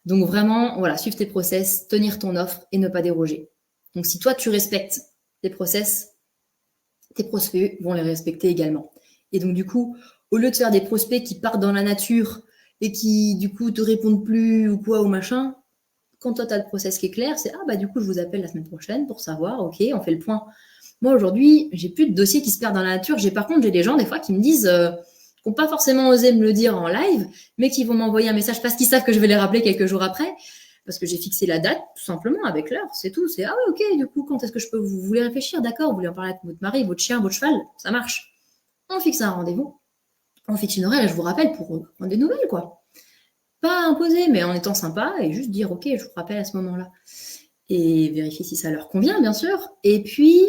Donc vraiment, voilà, suivre tes process, tenir ton offre et ne pas déroger. Donc si toi, tu respectes tes process, tes prospects vont les respecter également. Et donc du coup, au lieu de faire des prospects qui partent dans la nature et qui du coup te répondent plus ou quoi ou machin, quand toi tu as le process qui est clair, c'est ah bah du coup je vous appelle la semaine prochaine pour savoir, ok, on fait le point. Moi aujourd'hui, j'ai plus de dossiers qui se perdent dans la nature. Par contre, j'ai des gens des fois qui me disent, qui n'ont pas forcément osé me le dire en live, mais qui vont m'envoyer un message parce qu'ils savent que je vais les rappeler quelques jours après, parce que j'ai fixé la date tout simplement avec l'heure, c'est tout. C'est ah oui ok, du coup quand est-ce que je peux vous voulez réfléchir, d'accord, vous voulez en parler avec votre mari, votre chien, votre cheval, ça marche. On fixe un rendez-vous, on fixe une horaire et je vous rappelle pour prendre des nouvelles quoi. Pas imposer, mais en étant sympa et juste dire ok, je vous rappelle à ce moment-là et vérifier si ça leur convient bien sûr. Et puis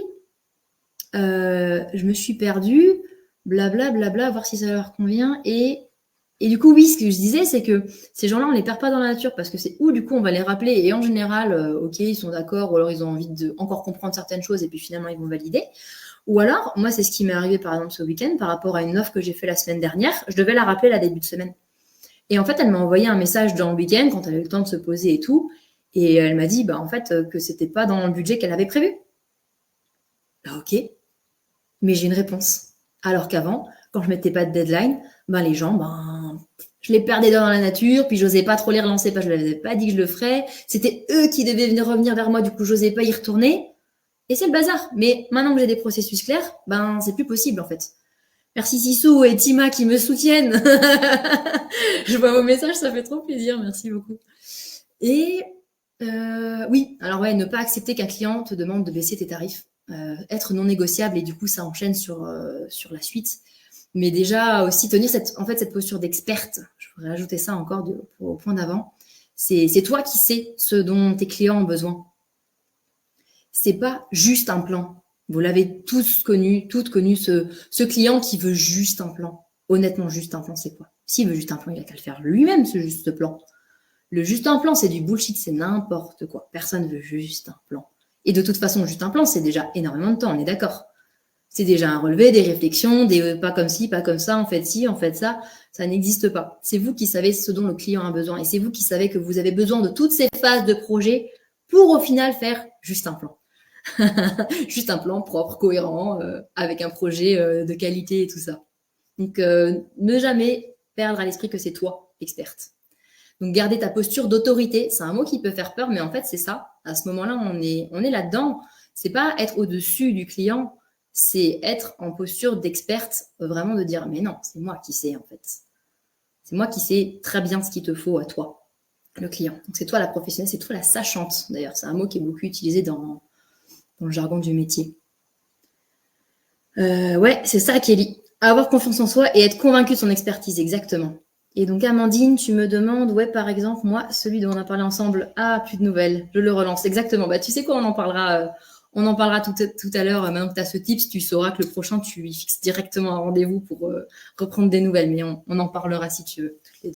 je me suis perdue, blabla, blabla, voir si ça leur convient. Et du coup, oui, ce que je disais, c'est que ces gens-là, on les perd pas dans la nature parce que c'est où, du coup, on va les rappeler. Et en général, ok, ils sont d'accord, ou alors ils ont envie de encore comprendre certaines choses et puis finalement, ils vont valider. Ou alors, moi, c'est ce qui m'est arrivé par exemple ce week-end par rapport à une offre que j'ai fait la semaine dernière. Je devais la rappeler la début de semaine. Et en fait, elle m'a envoyé un message dans le week-end quand elle a eu le temps de se poser et tout. Et elle m'a dit, bah, en fait, que c'était pas dans le budget qu'elle avait prévu. Bah, ok, mais j'ai une réponse. Alors qu'avant, quand je mettais pas de deadline, ben les gens, je les perdais dans la nature, puis j'osais pas trop les relancer parce que je leur avais pas dit que je le ferais. C'était eux qui devaient venir revenir vers moi, du coup j'osais pas y retourner. Et c'est le bazar. Mais maintenant que j'ai des processus clairs, ben c'est plus possible en fait. Merci Sissou et Tima qui me soutiennent. Je vois vos messages, ça fait trop plaisir, merci beaucoup. Et oui, alors ouais, ne pas accepter qu'un client te demande de baisser tes tarifs, être non négociable et du coup ça enchaîne sur la suite. Mais déjà aussi tenir cette posture d'experte, je voudrais ajouter ça encore au point d'avant, c'est toi qui sais ce dont tes clients ont besoin. C'est pas juste un plan. Vous l'avez tous connu, toutes connu ce client qui veut juste un plan. Honnêtement, juste un plan, c'est quoi? S'il veut juste un plan, il a qu'à le faire lui-même, ce juste plan. Le juste un plan, c'est du bullshit, c'est n'importe quoi. Personne veut juste un plan. Et de toute façon, juste un plan, c'est déjà énormément de temps, on est d'accord. C'est déjà un relevé, des réflexions, des pas comme ci, pas comme ça, en fait ci, en fait ça n'existe pas. C'est vous qui savez ce dont le client a besoin et c'est vous qui savez que vous avez besoin de toutes ces phases de projet pour au final faire juste un plan. Juste un plan propre, cohérent, avec un projet de qualité et tout ça. Donc, ne jamais perdre à l'esprit que c'est toi, experte. Donc, garder ta posture d'autorité, c'est un mot qui peut faire peur, mais en fait, c'est ça. À ce moment-là, on est là-dedans. C'est pas être au-dessus du client, c'est être en posture d'experte, vraiment de dire, mais non, c'est moi qui sais, en fait. C'est moi qui sais très bien ce qu'il te faut à toi, le client. Donc, c'est toi la professionnelle, c'est toi la sachante, d'ailleurs. C'est un mot qui est beaucoup utilisé dans le jargon du métier. Ouais, c'est ça, Kelly. Avoir confiance en soi et être convaincu de son expertise, exactement. Et donc, Amandine, tu me demandes, ouais, par exemple, moi, celui dont on a parlé ensemble, ah, plus de nouvelles, je le relance, exactement. Bah, tu sais quoi, on en parlera tout à l'heure. Maintenant que tu as ce tips, tu sauras que le prochain, tu lui fixes directement un rendez-vous pour reprendre des nouvelles, mais on en parlera si tu veux.